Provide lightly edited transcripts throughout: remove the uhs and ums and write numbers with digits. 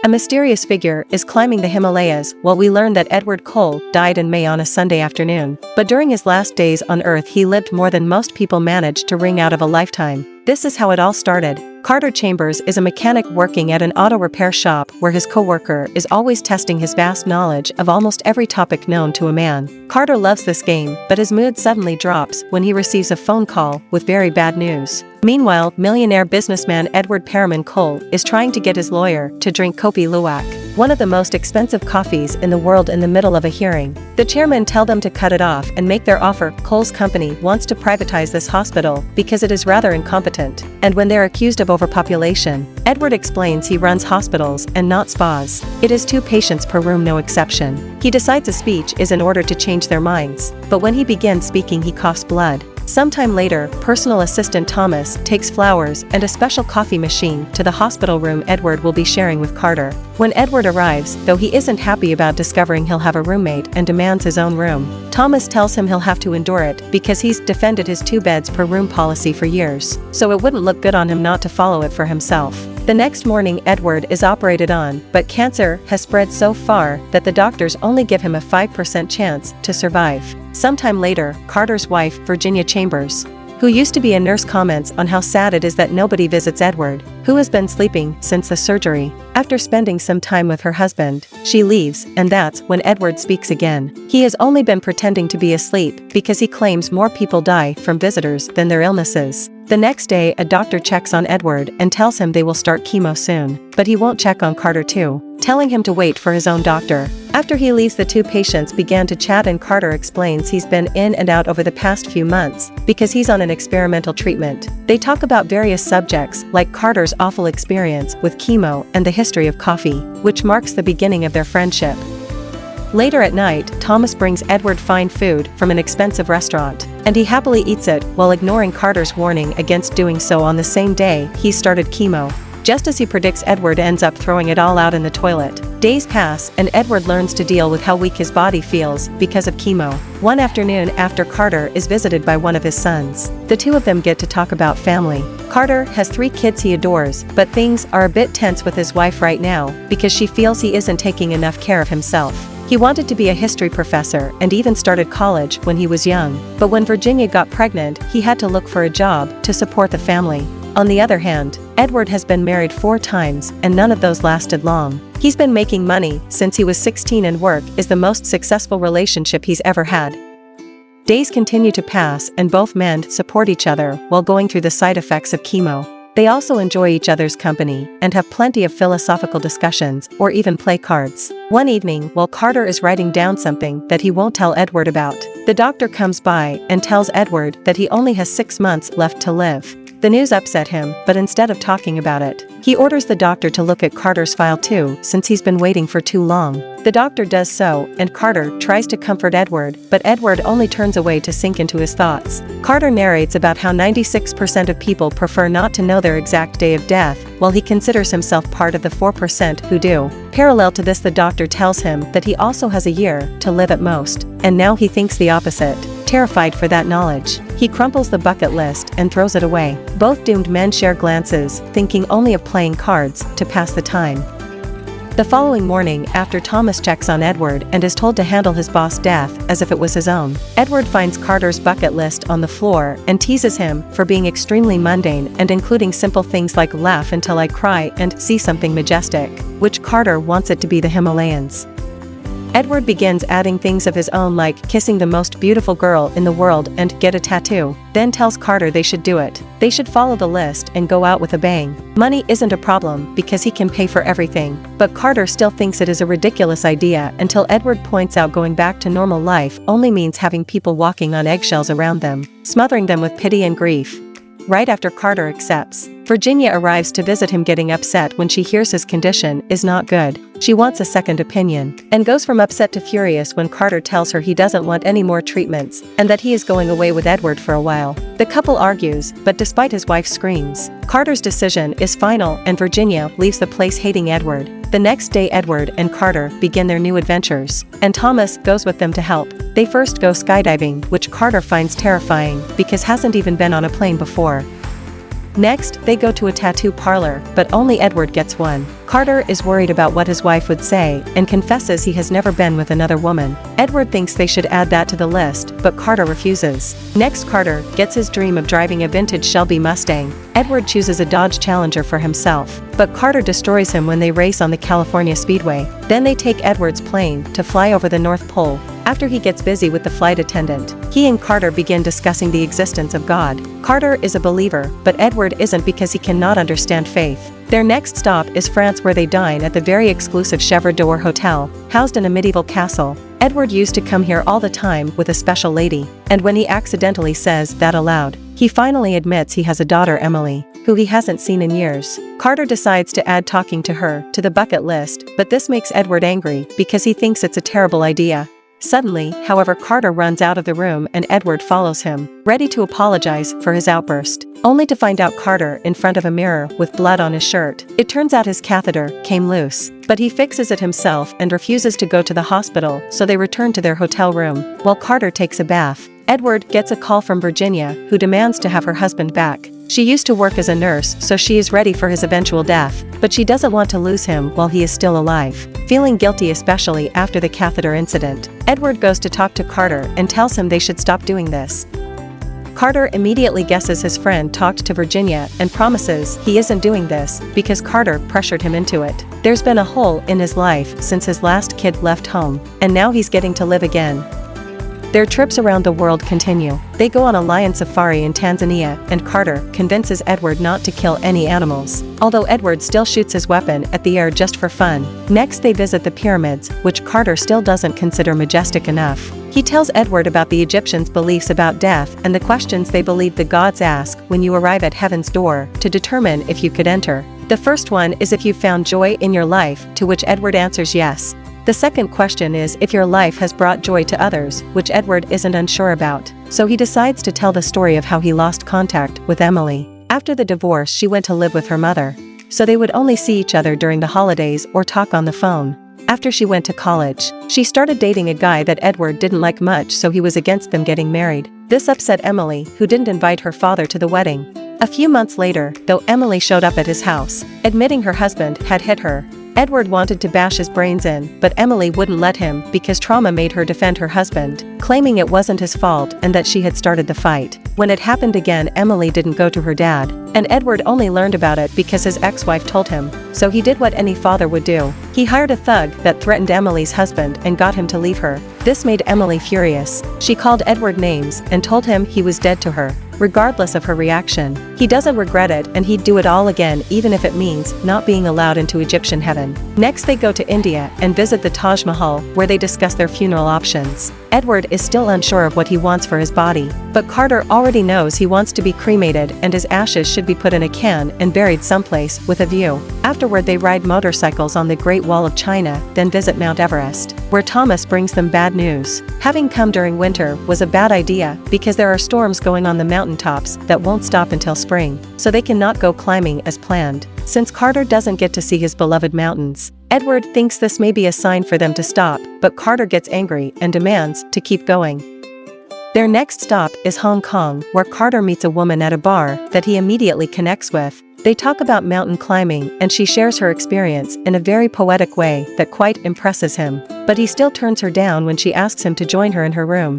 A mysterious figure is climbing the Himalayas while we learn that Edward Cole died in May on a Sunday afternoon. But during his last days on Earth he lived more than most people manage to wring out of a lifetime. This is how it all started. Carter Chambers is a mechanic working at an auto repair shop where his co-worker is always testing his vast knowledge of almost every topic known to a man. Carter loves this game, but his mood suddenly drops when he receives a phone call with very bad news. Meanwhile, millionaire businessman Edward Perriman Cole is trying to get his lawyer to drink Kopi Luwak, one of the most expensive coffees in the world, in the middle of a hearing. The chairman tell them to cut it off and make their offer. Cole's company wants to privatize this hospital because it is rather incompetent. And when they're accused of overpopulation, Edward explains he runs hospitals and not spas. It is 2 patients per room, no exception. He decides a speech is in order to change their minds, but when he begins speaking he coughs blood. Sometime later, personal assistant Thomas takes flowers and a special coffee machine to the hospital room Edward will be sharing with Carter. When Edward arrives, though he isn't happy about discovering he'll have a roommate and demands his own room, Thomas tells him he'll have to endure it because he's defended his 2 beds per room policy for years, so it wouldn't look good on him not to follow it for himself. The next morning Edward is operated on, but cancer has spread so far that the doctors only give him a 5% chance to survive. Sometime later, Carter's wife, Virginia Chambers, who used to be a nurse, comments on how sad it is that nobody visits Edward, who has been sleeping since the surgery. After spending some time with her husband, she leaves, and that's when Edward speaks again. He has only been pretending to be asleep because he claims more people die from visitors than their illnesses. The next day, a doctor checks on Edward and tells him they will start chemo soon, but he won't check on Carter too, telling him to wait for his own doctor. After he leaves, the 2 patients began to chat and Carter explains he's been in and out over the past few months because he's on an experimental treatment. They talk about various subjects like Carter's awful experience with chemo and the history of coffee, which marks the beginning of their friendship. Later at night, Thomas brings Edward fine food from an expensive restaurant, and he happily eats it while ignoring Carter's warning against doing so on the same day he started chemo. Just as he predicts, Edward ends up throwing it all out in the toilet. Days pass, and Edward learns to deal with how weak his body feels because of chemo. One afternoon after Carter is visited by one of his sons, the 2 of them get to talk about family. Carter has 3 kids he adores, but things are a bit tense with his wife right now because she feels he isn't taking enough care of himself. He wanted to be a history professor and even started college when he was young, but when Virginia got pregnant, he had to look for a job to support the family. On the other hand, Edward has been married 4 times and none of those lasted long. He's been making money since he was 16 and work is the most successful relationship he's ever had. Days continue to pass and both men support each other while going through the side effects of chemo. They also enjoy each other's company and have plenty of philosophical discussions or even play cards. One evening, while Carter is writing down something that he won't tell Edward about, the doctor comes by and tells Edward that he only has 6 months left to live. The news upset him, but instead of talking about it, he orders the doctor to look at Carter's file too, since he's been waiting for too long. The doctor does so, and Carter tries to comfort Edward, but Edward only turns away to sink into his thoughts. Carter narrates about how 96% of people prefer not to know their exact day of death, while he considers himself part of the 4% who do. Parallel to this, the doctor tells him that he also has a year to live at most, and now he thinks the opposite. Terrified for that knowledge, he crumples the bucket list and throws it away. Both doomed men share glances, thinking only of playing cards to pass the time. The following morning, after Thomas checks on Edward and is told to handle his boss' death as if it was his own, Edward finds Carter's bucket list on the floor and teases him for being extremely mundane and including simple things like laugh until I cry and see something majestic, which Carter wants it to be the Himalayas. Edward begins adding things of his own like kissing the most beautiful girl in the world and get a tattoo, then tells Carter they should do it. They should follow the list and go out with a bang. Money isn't a problem because he can pay for everything, but Carter still thinks it is a ridiculous idea until Edward points out going back to normal life only means having people walking on eggshells around them, smothering them with pity and grief. Right after Carter accepts, Virginia arrives to visit him, getting upset when she hears his condition is not good. She wants a second opinion, and goes from upset to furious when Carter tells her he doesn't want any more treatments, and that he is going away with Edward for a while. The couple argues, but despite his wife's screams, Carter's decision is final and Virginia leaves the place hating Edward. The next day, Edward and Carter begin their new adventures, and Thomas goes with them to help. They first go skydiving, which Carter finds terrifying because hasn't even been on a plane before. Next, they go to a tattoo parlor, but only Edward gets one. Carter is worried about what his wife would say and confesses he has never been with another woman. Edward thinks they should add that to the list, but Carter refuses. Next, Carter gets his dream of driving a vintage Shelby Mustang. Edward chooses a Dodge Challenger for himself, but Carter destroys him when they race on the California Speedway. Then they take Edward's plane to fly over the North Pole. After he gets busy with the flight attendant, he and Carter begin discussing the existence of God. Carter is a believer, but Edward isn't because he cannot understand faith. Their next stop is France, where they dine at the very exclusive Chevre d'Or Hotel, housed in a medieval castle. Edward used to come here all the time with a special lady, and when he accidentally says that aloud, he finally admits he has a daughter, Emily, who he hasn't seen in years. Carter decides to add talking to her to the bucket list, but this makes Edward angry because he thinks it's a terrible idea. Suddenly, however, Carter runs out of the room and Edward follows him, ready to apologize for his outburst, only to find out Carter in front of a mirror with blood on his shirt. It turns out his catheter came loose, but he fixes it himself and refuses to go to the hospital, so they return to their hotel room. While Carter takes a bath, Edward gets a call from Virginia, who demands to have her husband back. She used to work as a nurse, so she is ready for his eventual death, but she doesn't want to lose him while he is still alive. Feeling guilty, especially after the catheter incident, Edward goes to talk to Carter and tells him they should stop doing this. Carter immediately guesses his friend talked to Virginia and promises he isn't doing this because Carter pressured him into it. There's been a hole in his life since his last kid left home, and now he's getting to live again. Their trips around the world continue. They go on a lion safari in Tanzania, and Carter convinces Edward not to kill any animals, although Edward still shoots his weapon at the air just for fun. Next, they visit the pyramids, which Carter still doesn't consider majestic enough. He tells Edward about the Egyptians' beliefs about death and the questions they believe the gods ask when you arrive at heaven's door to determine if you could enter. The first one is if you've found joy in your life, to which Edward answers yes. The second question is if your life has brought joy to others, which Edward isn't unsure about. So he decides to tell the story of how he lost contact with Emily. After the divorce, she went to live with her mother, so they would only see each other during the holidays or talk on the phone. After she went to college, she started dating a guy that Edward didn't like much, so he was against them getting married. This upset Emily, who didn't invite her father to the wedding. A few months later, though, Emily showed up at his house, admitting her husband had hit her. Edward wanted to bash his brains in, but Emily wouldn't let him because trauma made her defend her husband, claiming it wasn't his fault and that she had started the fight. When it happened again, Emily didn't go to her dad, and Edward only learned about it because his ex-wife told him, so he did what any father would do. He hired a thug that threatened Emily's husband and got him to leave her. This made Emily furious. She called Edward names and told him he was dead to her. Regardless of her reaction, he doesn't regret it and he'd do it all again, even if it means not being allowed into Egyptian heaven. Next, they go to India and visit the Taj Mahal, where they discuss their funeral options. Edward is still unsure of what he wants for his body, but Carter already knows he wants to be cremated and his ashes should be put in a can and buried someplace with a view. Afterward, they ride motorcycles on the Great Wall of China, then visit Mount Everest, where Thomas brings them bad news. Having come during winter was a bad idea because there are storms going on the mountaintops that won't stop until spring, so they cannot go climbing as planned. Since Carter doesn't get to see his beloved mountains, Edward thinks this may be a sign for them to stop, but Carter gets angry and demands to keep going. Their next stop is Hong Kong, where Carter meets a woman at a bar that he immediately connects with. They talk about mountain climbing and she shares her experience in a very poetic way that quite impresses him, but he still turns her down when she asks him to join her in her room.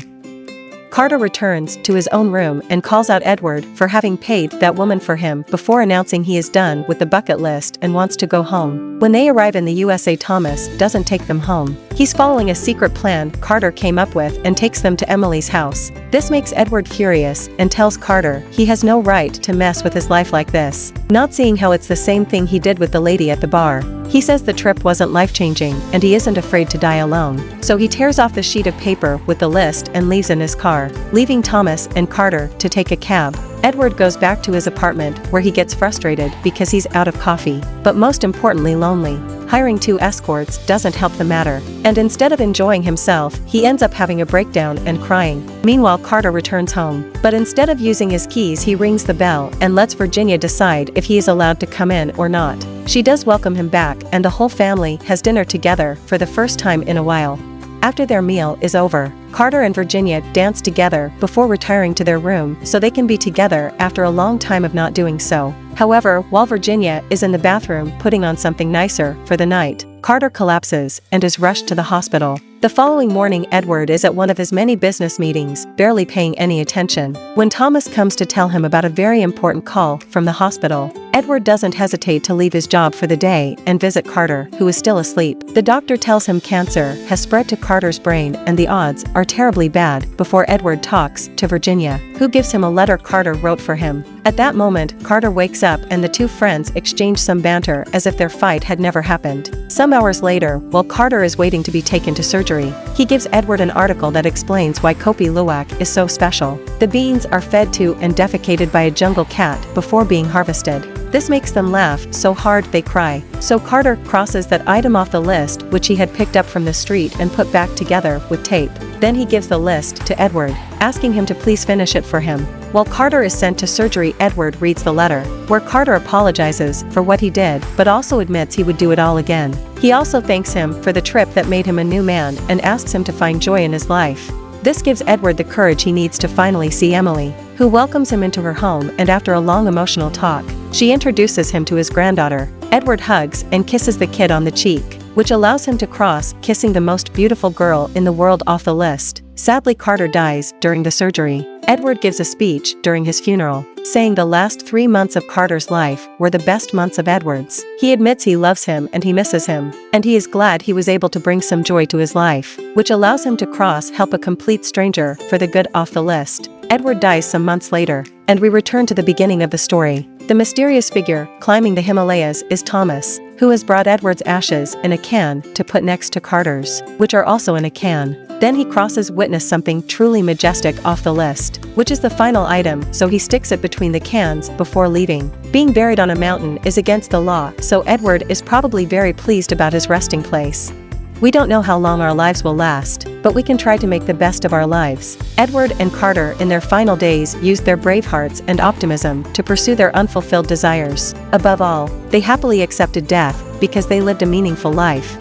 Carter returns to his own room and calls out Edward for having paid that woman for him before announcing he is done with the bucket list and wants to go home. When they arrive in the USA, Thomas doesn't take them home. He's following a secret plan Carter came up with and takes them to Emily's house. This makes Edward furious and tells Carter he has no right to mess with his life like this, not seeing how it's the same thing he did with the lady at the bar. He says the trip wasn't life-changing and he isn't afraid to die alone, so he tears off the sheet of paper with the list and leaves in his car, leaving Thomas and Carter to take a cab. Edward goes back to his apartment where he gets frustrated because he's out of coffee, but most importantly lonely. Hiring 2 escorts doesn't help the matter, and instead of enjoying himself, he ends up having a breakdown and crying. Meanwhile, Carter returns home, but instead of using his keys, he rings the bell and lets Virginia decide if he is allowed to come in or not. She does welcome him back, and the whole family has dinner together for the first time in a while. After their meal is over, Carter and Virginia dance together before retiring to their room so they can be together after a long time of not doing so. However, while Virginia is in the bathroom putting on something nicer for the night, Carter collapses and is rushed to the hospital. The following morning, Edward is at one of his many business meetings, barely paying any attention, when Thomas comes to tell him about a very important call from the hospital. Edward doesn't hesitate to leave his job for the day and visit Carter, who is still asleep. The doctor tells him cancer has spread to Carter's brain and the odds are terribly bad before Edward talks to Virginia, who gives him a letter Carter wrote for him. At that moment, Carter wakes up and the two friends exchange some banter as if their fight had never happened. Some hours later, while Carter is waiting to be taken to surgery, he gives Edward an article that explains why Kopi Luwak is so special. The beans are fed to and defecated by a jungle cat before being harvested. This makes them laugh so hard they cry. So Carter crosses that item off the list, which he had picked up from the street and put back together with tape. Then he gives the list to Edward, asking him to please finish it for him. While Carter is sent to surgery, Edward reads the letter, where Carter apologizes for what he did, but also admits he would do it all again. He also thanks him for the trip that made him a new man and asks him to find joy in his life. This gives Edward the courage he needs to finally see Emily, who welcomes him into her home, and after a long emotional talk, she introduces him to his granddaughter. Edward hugs and kisses the kid on the cheek, which allows him to cross kissing the most beautiful girl in the world off the list. Sadly, Carter dies during the surgery. Edward gives a speech during his funeral, saying the last 3 months of Carter's life were the best months of Edward's. He admits he loves him and he misses him, and he is glad he was able to bring some joy to his life, which allows him to help a complete stranger for the good off the list. Edward dies some months later, and we return to the beginning of the story. The mysterious figure climbing the Himalayas is Thomas, who has brought Edward's ashes in a can to put next to Carter's, which are also in a can. Then he witness something truly majestic off the list, which is the final item, so he sticks it between the cans before leaving. Being buried on a mountain is against the law, so Edward is probably very pleased about his resting place. We don't know how long our lives will last, but we can try to make the best of our lives. Edward and Carter in their final days used their brave hearts and optimism to pursue their unfulfilled desires. Above all, they happily accepted death because they lived a meaningful life.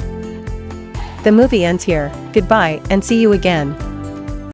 The movie ends here. Goodbye and see you again.